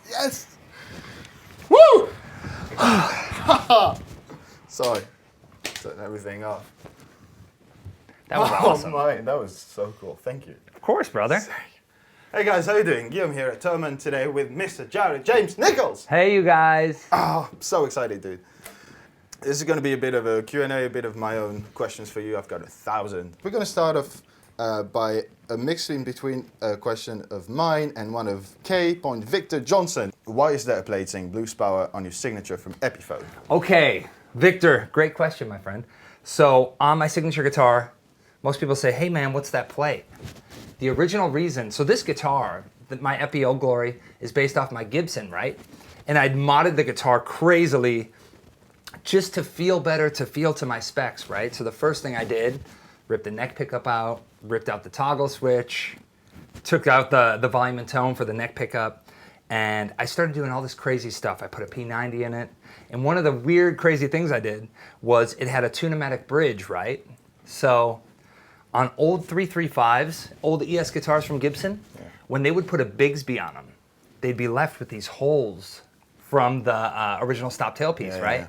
Yes! Woo! Sorry. Turn everything off. That was awesome. My, that was so cool. Thank you. Of course, brother. Hey guys, how you doing? Guillaume here at Thomann today with Mr. Jared James Nichols. Hey, you guys. Oh, I'm so excited, dude. This is going to be a bit of a Q&A, a bit of my own questions for you. I've got 1,000. We're going to start off by a mixing between a question of mine and one of K. Victor Johnson. Why is there a plate saying Blues Power on your signature from Epiphone? Okay, Victor, great question, my friend. So on my signature guitar, most people say, hey man, what's that plate? The original reason, so this guitar, my Epi Old Glory, is based off my Gibson, right? And I'd modded the guitar crazily just to feel better, to feel to my specs, right? So the first thing I did, ripped the neck pickup out, ripped out the toggle switch, took out the volume and tone for the neck pickup, and I started doing all this crazy stuff. I put a P90 in it, and one of the weird, crazy things I did was it had a Tunematic bridge, right? So on old 335s, old ES guitars from Gibson, when they would put a Bigsby on them, they'd be left with these holes from the original stop tailpiece, right? Yeah.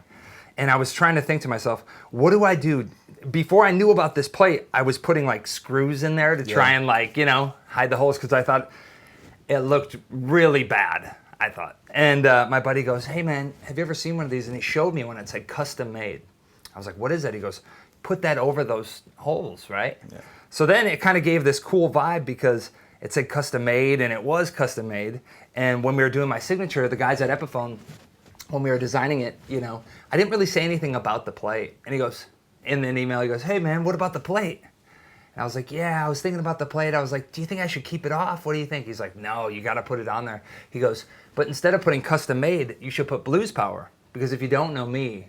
And I was trying to think to myself, what do I do? Before I knew about this plate, I was putting like screws in there to try and like, you know, hide the holes because I thought it looked really bad, I thought. And my buddy goes, hey man, have you ever seen one of these? And he showed me one that said custom made. I was like, what is that? He goes, put that over those holes, right? Yeah. So then it kind of gave this cool vibe because it said custom made and it was custom made. And when we were doing my signature, the guys at Epiphone, when we were designing it, you know, I didn't really say anything about the plate. And he goes, in an email, he goes, hey man, what about the plate? And I was like, yeah, I was thinking about the plate. I was like, do you think I should keep it off? What do you think? He's like, no, you got to put it on there. He goes, but instead of putting custom made, you should put Blues Power. Because if you don't know me,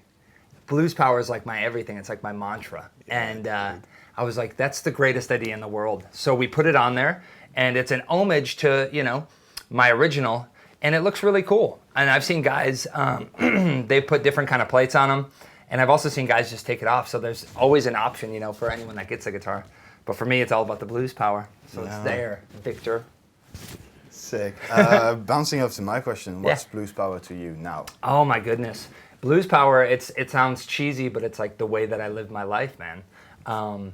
Blues Power is like my everything. It's like my mantra. And I was like, that's the greatest idea in the world. So we put it on there, and it's an homage to, you know, my original, and it looks really cool. And I've seen guys, they put different kind of plates on them, and I've also seen guys just take it off. So there's always an option, you know, for anyone that gets a guitar. But for me, it's all about the Blues Power. So it's there, Victor. Sick. Bouncing up to my question, what's Blues Power to you now? Oh my goodness. Blues Power, it sounds cheesy, but it's like the way that I live my life, man.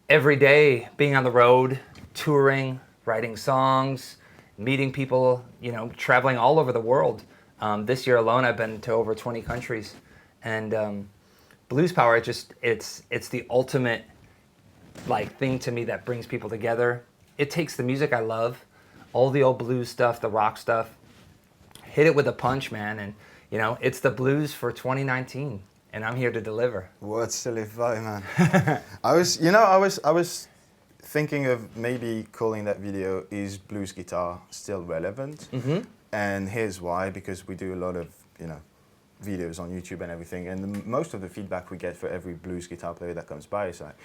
Every day, being on the road, touring, writing songs, meeting people, you know, traveling all over the world. This year alone, I've been to over 20 countries. And Blues Power, it's the ultimate like thing to me that brings people together. It takes the music I love, all the old blues stuff, the rock stuff, hit it with a punch, man. And you know, it's the blues for 2019, and I'm here to deliver. What's to live by, man? I was thinking of maybe calling that video "Is Blues Guitar Still Relevant?" Mm-hmm. And here's why: because we do a lot of, you know, videos on YouTube and everything, and most of the feedback we get for every blues guitar player that comes by is like,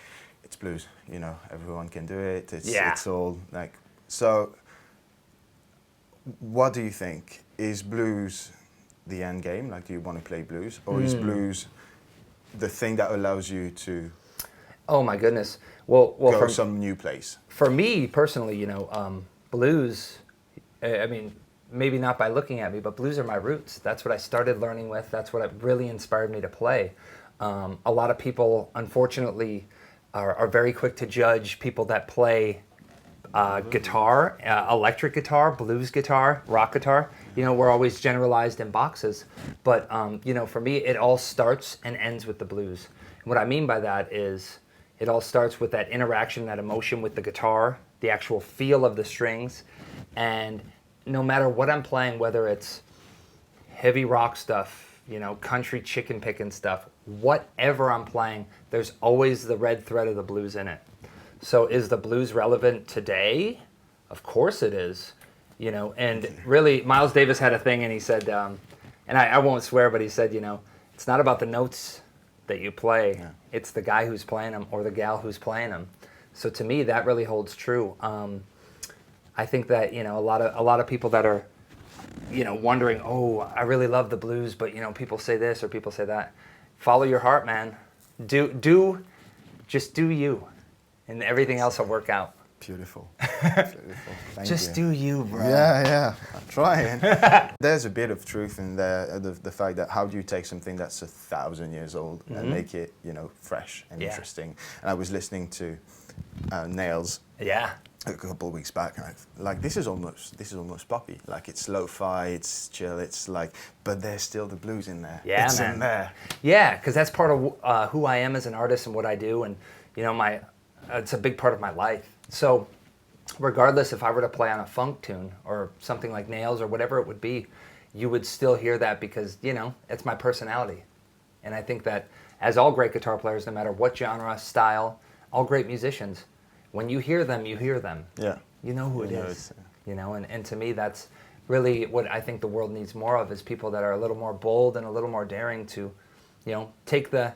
it's blues, you know, everyone can do it. It's all like. So, what do you think? Is blues the end game? Like, do you want to play blues, or is blues the thing that allows you to? Oh my goodness! Well, go some new place. For me personally, you know, blues. I mean, maybe not by looking at me, but blues are my roots. That's what I started learning with. That's what really inspired me to play. A lot of people, unfortunately, are very quick to judge people that play guitar, electric guitar, blues guitar, rock guitar. You know, we're always generalized in boxes. But, you know, for me, it all starts and ends with the blues. And what I mean by that is it all starts with that interaction, that emotion with the guitar, the actual feel of the strings. And no matter what I'm playing, whether it's heavy rock stuff, you know, country chicken picking stuff, whatever I'm playing, there's always the red thread of the blues in it. So is the blues relevant today? Of course it is. You know, and really, Miles Davis had a thing, and he said, and I won't swear, but he said, you know, it's not about the notes that you play. Yeah. It's the guy who's playing them or the gal who's playing them. So to me, that really holds true. I think that, you know, a lot of people that are, you know, wondering, oh, I really love the blues, but, you know, people say this or people say that. Follow your heart, man. Just do you, and everything else will work out. Beautiful. Beautiful. Thank Just you. do you, bro. Yeah, I'm trying. There's a bit of truth in there, the fact that how do you take something that's 1,000 years old and make it, fresh and interesting. And I was listening to Nails Yeah. a couple of weeks back, and this is almost poppy. Like, it's lo-fi, it's chill, it's like, but there's still the blues in there. Yeah, it's man. in there. Yeah, because that's part of who I am as an artist and what I do, and it's a big part of my life. So, regardless if I were to play on a funk tune or something like Nails or whatever it would be, you would still hear that because it's my personality, and I think that as all great guitar players, no matter what genre, style, all great musicians, when you hear them, you hear them. Yeah. You know who it is. And to me, that's really what I think the world needs more of, is people that are a little more bold and a little more daring to, take the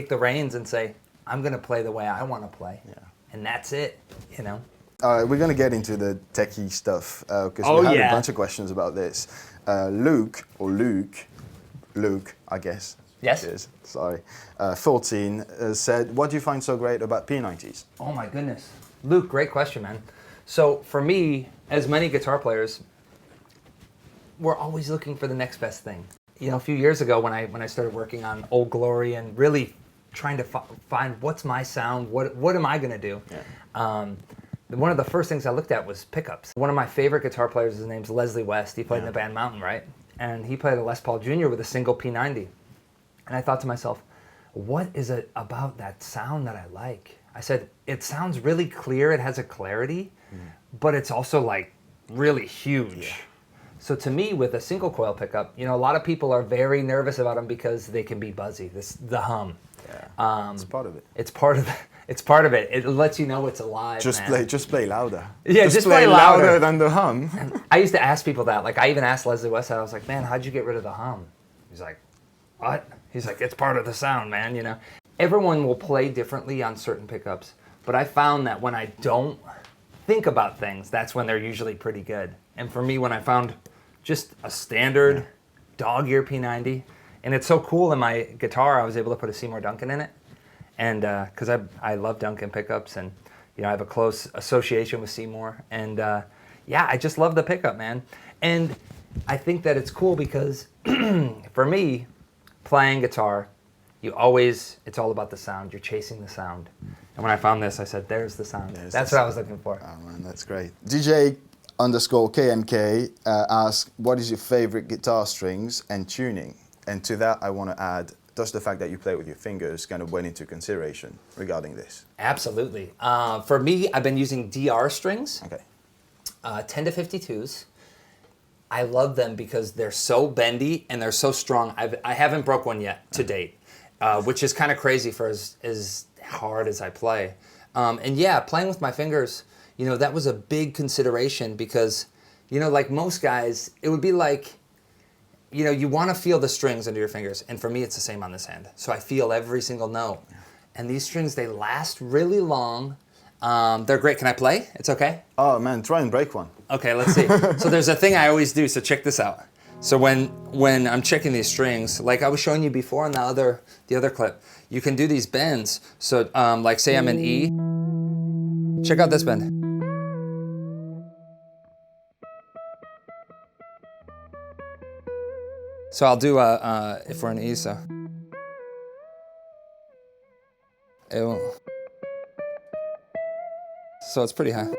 reins and say, I'm going to play the way I want to play. Yeah. And that's it, All right, we're going to get into the techie stuff because we had a bunch of questions about this. Luke, I guess. Yes. Cheers. Sorry. 14 said, what do you find so great about P90s? Oh my goodness. Luke, great question, man. So for me, as many guitar players, we're always looking for the next best thing. A few years ago when I started working on Old Glory and really trying to find what's my sound, what am I going to do? Yeah. One of the first things I looked at was pickups. One of my favorite guitar players, his name's Leslie West. He played in the band Mountain, right? And he played a Les Paul Jr. with a single P90. And I thought to myself, what is it about that sound that I like? I said, it sounds really clear, it has a clarity, but it's also like really huge. Yeah. So to me, with a single coil pickup, a lot of people are very nervous about them because they can be buzzy, the hum. Yeah. It's part of it. It's part of it. It lets you know it's alive. Just play louder. Yeah, just play play louder than the hum. And I used to ask people that. Like, I even asked Leslie West, I was like, man, how'd you get rid of the hum? He's like, what? He's like, it's part of the sound, man, Everyone will play differently on certain pickups, but I found that when I don't think about things, that's when they're usually pretty good. And for me, when I found just a standard dog ear P90, and it's so cool in my guitar, I was able to put a Seymour Duncan in it. And because I love Duncan pickups, and I have a close association with Seymour. And I just love the pickup, man. And I think that it's cool because for me, playing guitar, it's all about the sound. You're chasing the sound. And when I found this, I said, there's the sound. That's what I was looking for. Oh man, that's great. DJ_KMK asked, what is your favorite guitar strings and tuning? And to that, I want to add, does the fact that you play with your fingers kind of went into consideration regarding this? Absolutely. For me, I've been using DR strings, okay. 10 to 52s. I love them because they're so bendy and they're so strong. I haven't broke one yet to date, which is kind of crazy for as hard as I play. And playing with my fingers, that was a big consideration because, like most guys, it would be like, you want to feel the strings under your fingers. And for me, it's the same on this hand. So I feel every single note. And these strings, they last really long. They're great. Can I play? It's okay? Oh man, try and break one. Okay, let's see. So there's a thing I always do, so check this out. So when I'm checking these strings, like I was showing you before in the other clip, you can do these bends. So like say I'm in E. Check out this bend. So I'll do if we're in E, so. So it's pretty high.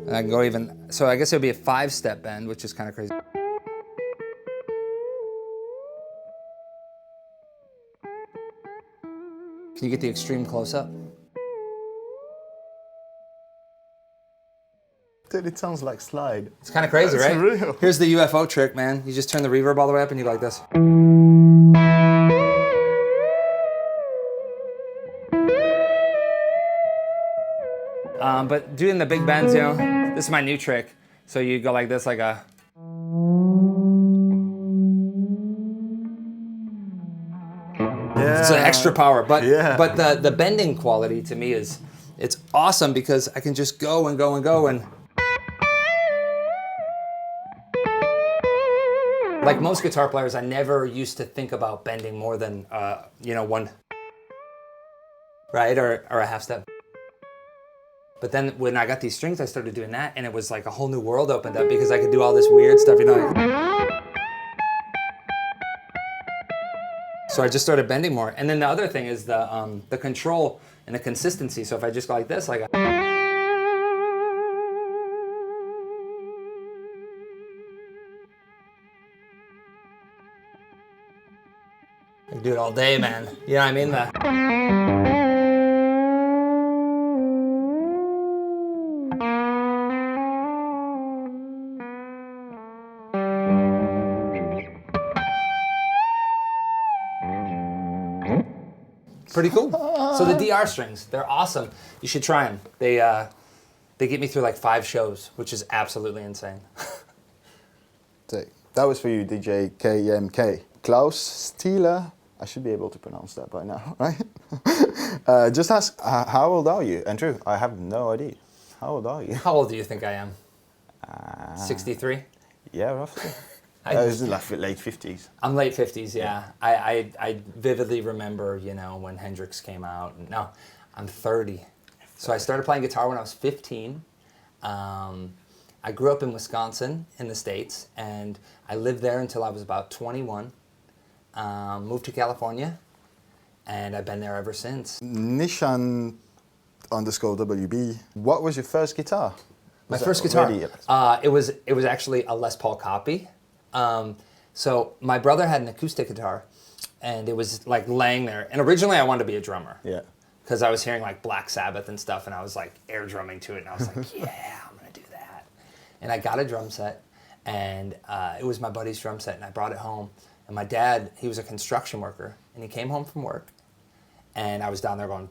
And I can go even, so I guess it would be a 5-step bend, which is kind of crazy. Can you get the extreme close-up? Dude, it sounds like slide. It's kind of crazy, That's right? Real. Here's the UFO trick, man. You just turn the reverb all the way up and you go like this. But doing the big bends, this is my new trick. So you go like this, like a... It's an extra power, but the bending quality to me it's awesome because I can just go and go and go and... Like most guitar players, I never used to think about bending more than, one. right? Or a half step. But then when I got these strings, I started doing that, and it was like a whole new world opened up because I could do all this weird stuff, you know. So I just started bending more. And then the other thing is the control and the consistency. So if I just go like this, like I can do it all day, man. You know what I mean? Pretty cool. So the DR strings, they're awesome. You should try them. They get me through like 5 shows, which is absolutely insane. That was for you, DJ KMK. Klaus Stieler. I should be able to pronounce that by now, right? Just ask, how old are you? And true, I have no idea. How old are you? How old do you think I am? 63? Yeah, roughly. Is it like late 50s? I'm late 50s, yeah. I vividly remember, you know, when Hendrix came out. No, I'm 30. So I started playing guitar when I was 15. I grew up in Wisconsin in the States, and I lived there until I was about 21. Moved to California, and I've been there ever since. Nishan _WB. What was your first guitar? My first guitar? It was actually a Les Paul copy. So my brother had an acoustic guitar, and it was like laying there. And originally I wanted to be a drummer. Yeah. Because I was hearing like Black Sabbath and stuff, and I was like air drumming to it, and I was like, yeah, I'm gonna do that. And I got a drum set, and it was my buddy's drum set, and I brought it home. And my dad, he was a construction worker, and he came home from work, and I was down there going,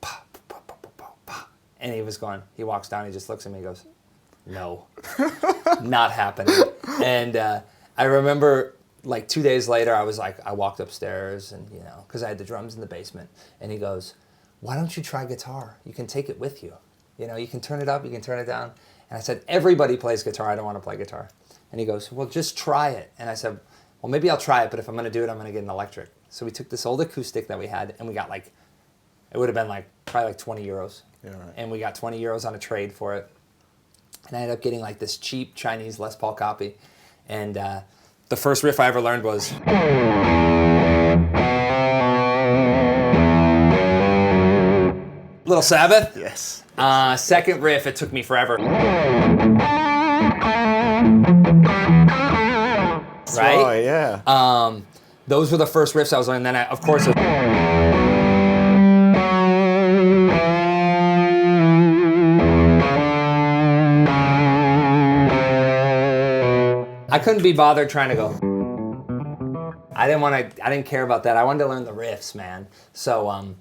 pa, pa, pa, pa, pa, pa. And he was going, he walks down, he just looks at me, and goes, no, not happening. And I remember like 2 days later, I walked upstairs, and you know, because I had the drums in the basement, and he goes, why don't you try guitar? You can take it with you. You know, you can turn it up, you can turn it down. And I said, everybody plays guitar, I don't want to play guitar. And he goes, well, just try it. And I said, well, maybe I'll try it, but if I'm going to do it, I'm going to get an electric. So we took this old acoustic that we had, and we got like, it would have been like probably like 20 euros. Yeah, right. And we got 20 euros on a trade for it. And I ended up getting like this cheap Chinese Les Paul copy. And the first riff I ever learned was... Little Sabbath? Yes. Second riff, it took me forever. Right? Oh, yeah. Those were the first riffs I was learning. Then, of course, I couldn't be bothered trying to go. I didn't care about that. I wanted to learn the riffs, man. So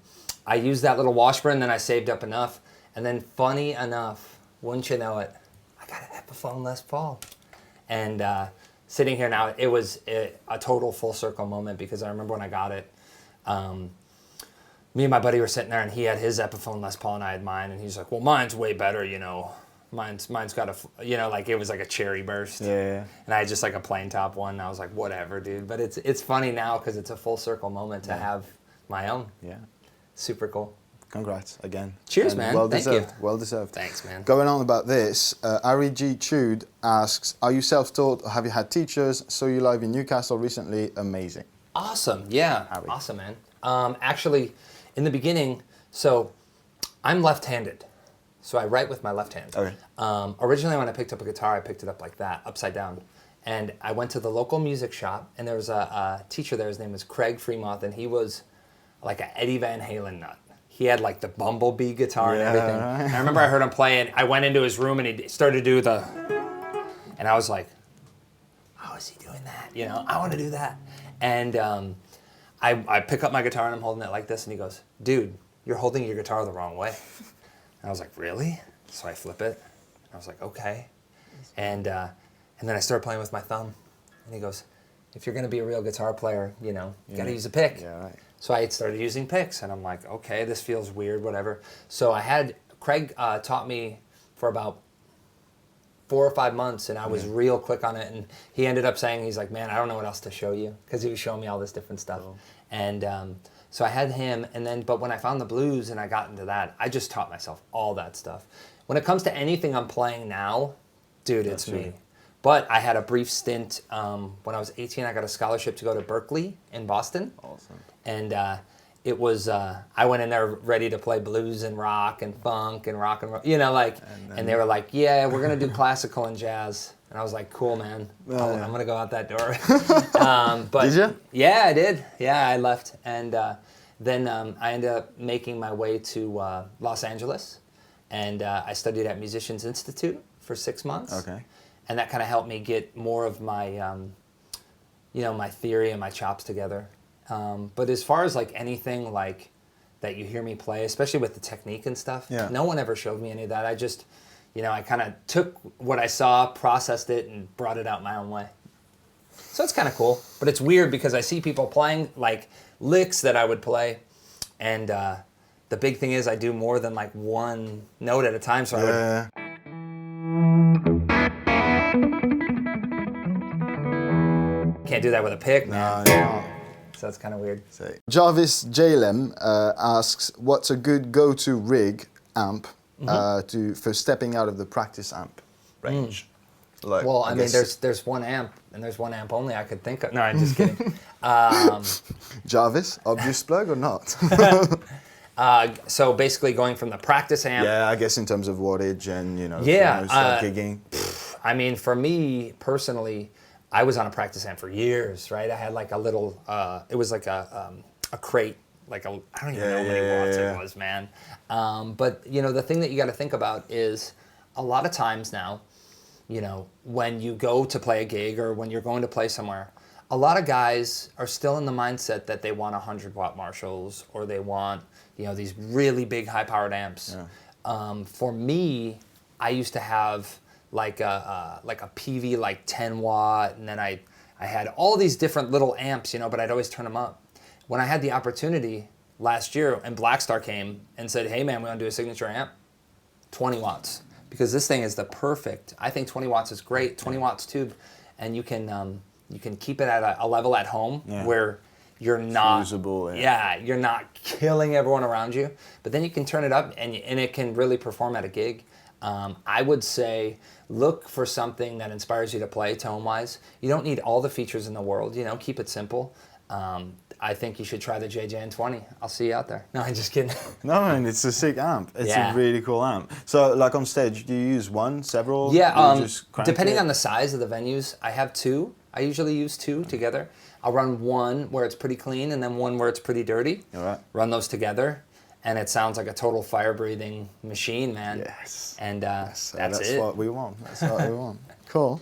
I used that little Washburn, then I saved up enough. And then funny enough, wouldn't you know it, I got an Epiphone Les Paul. And sitting here now, it was a total full circle moment, because I remember when I got it, me and my buddy were sitting there, and he had his Epiphone Les Paul and I had mine, and he's like, well, mine's way better, you know. Mine's got a, you know, like it was like a cherry burst. Yeah. And I had just like a plain top one, and I was like, whatever, dude. But it's funny now because it's a full circle moment to have my own. Yeah. Super cool. Congrats again. Cheers, and man. Well Thank deserved. you. Well deserved. Thanks, man. Going on about this, Ari G. Chude asks, are you self-taught or have you had teachers? Saw you live in Newcastle recently. Amazing. Awesome. Yeah. Ari. Awesome, man. Actually, in the beginning, so I'm left-handed. So I write with my left hand. Okay. Originally, when I picked up a guitar, I picked it up like that, upside down. And I went to the local music shop, and there was a teacher there. His name was Craig Fremont, and he was like an Eddie Van Halen nut. He had like the Bumblebee guitar and everything. Right. And I remember I heard him play, and I went into his room, and he started to do the... And I was like, how is he doing that? You know, I want to do that. And I pick up my guitar, and I'm holding it like this, and he goes, dude, you're holding your guitar the wrong way. And I was like, really? So I flip it. And I was like, okay. And then I started playing with my thumb. And he goes, if you're going to be a real guitar player, you know, you got to use a pick. Yeah, right. So I started using picks. And I'm like, okay, this feels weird, whatever. So Craig taught me for about 4 or 5 months. And I was real quick on it. And he ended up saying, he's like, man, I don't know what else to show you. Because he was showing me all this different stuff. Cool. And So I had him, but when I found the blues and I got into that, I just taught myself all that stuff. When it comes to anything I'm playing now, dude, it's me. But I had a brief stint when I was 18. I got a scholarship to go to Berkeley in Boston. Awesome. And it was, I went in there ready to play blues and rock and funk and rock and roll, you know, like, and they were like, yeah, we're going to do classical and jazz. And I was like, cool, man. I'm going to go out that door. But did you? Yeah, I did. Yeah, I left. And then I ended up making my way to Los Angeles. And I studied at Musicians Institute for 6 months. Okay. And that kind of helped me get more of my, you know, my theory and my chops together. But as far as like anything like that you hear me play, especially with the technique and stuff, no one ever showed me any of that. I just, you know, I kind of took what I saw, processed it, and brought it out my own way. So it's kind of cool. But it's weird because I see people playing like licks that I would play, and the big thing is I do more than like one note at a time. So I would... Can't do that with a pick, man. No. So that's kind of weird. Jarvis Jalem asks, what's a good go-to rig amp for stepping out of the practice amp range? Like, well, I mean, there's one amp, and there's one amp only I could think of. No, I'm just kidding. Jarvis, obvious plug or not? So basically going from the practice amp. Yeah, I guess in terms of wattage and, you know, gigging. I mean, for me personally, I was on a practice amp for years, right? I had like a little, it was like a crate, like I don't even know how many watts it was, man. But, you know, the thing that you got to think about is a lot of times now, you know, when you go to play a gig or when you're going to play somewhere, a lot of guys are still in the mindset that they want 100-watt Marshalls or they want, you know, these really big high-powered amps. Yeah. For me, I used to have like a PV like 10 watt, and then I had all these different little amps, you know, but I'd always turn them up. When I had the opportunity last year and Blackstar came and said, hey man, we want to do a signature amp, 20 watts. Because this thing is the perfect, I think 20 watts is great, 20 watts tube, and you can keep it at a level at home where you're not, usable, you're not killing everyone around you, but then you can turn it up and it can really perform at a gig. I would say look for something that inspires you to play tone-wise. You don't need all the features in the world, you know, keep it simple. I think you should try the JJN20. I'll see you out there. No, I'm just kidding. No, man, it's a sick amp. It's a really cool amp. So, like on stage, do you use one, several? Yeah, depending on the size of the venues, I have two. I usually use two together. I'll run one where it's pretty clean and then one where it's pretty dirty. All right. Run those together, and it sounds like a total fire-breathing machine, man. Yes. And that's it. That's what we want. That's what we want. Cool.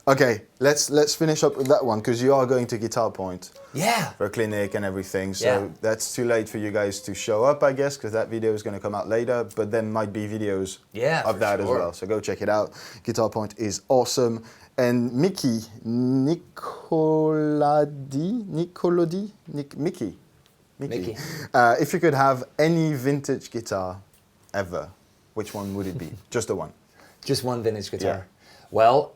Okay, let's finish up with that one because you are going to Guitar Point. Yeah. For a clinic and everything. So that's too late for you guys to show up, I guess, because that video is going to come out later. But there might be videos of that as well. So go check it out. Guitar Point is awesome. And Mickey, Mickey. If you could have any vintage guitar ever, which one would it be? Just the one. Just one vintage guitar. Yeah. Well,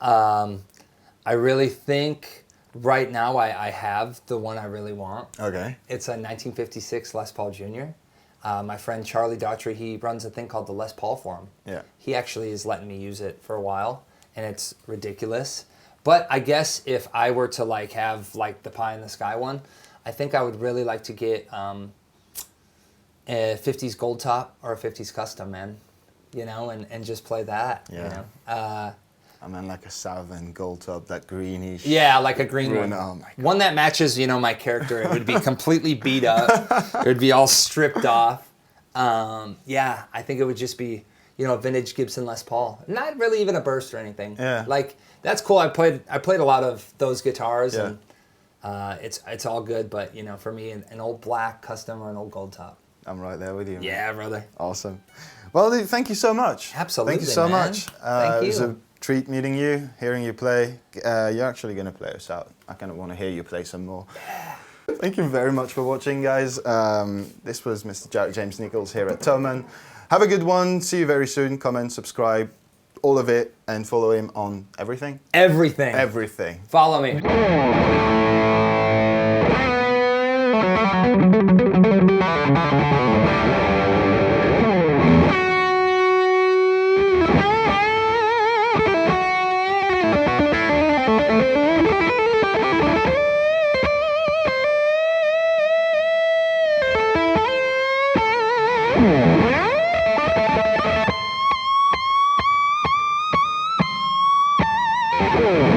I really think right now I have the one I really want. Okay. It's a 1956 Les Paul Jr. My friend Charlie Daughtry, he runs a thing called the Les Paul Forum. Yeah. He actually is letting me use it for a while, and it's ridiculous. But I guess if I were to like have like the pie in the sky one, I think I would really like to get a 50s gold top or a 50s custom, man. You know, and just play that. Yeah. You know. I mean, like a Southern gold top, that greenish. Yeah, like a green one. Oh one that matches, you know, my character. It would be completely beat up. It would be all stripped off. Yeah, I think it would just be, you know, a vintage Gibson Les Paul. Not really even a burst or anything. Yeah. Like, that's cool. I played a lot of those guitars, and it's all good. But, you know, for me, an old black custom or an old gold top. I'm right there with you. Man. Yeah, brother. Awesome. Well, thank you so much. Absolutely, thank you so much. Thank you. It was a treat meeting you, hearing you play. You're actually going to play us out. I kind of want to hear you play some more. Yeah. Thank you very much for watching, guys. This was Mr. Jared James Nichols here at Thomann. Have a good one. See you very soon. Comment, subscribe, all of it, and follow him on everything. Everything. Everything. Follow me. Bye.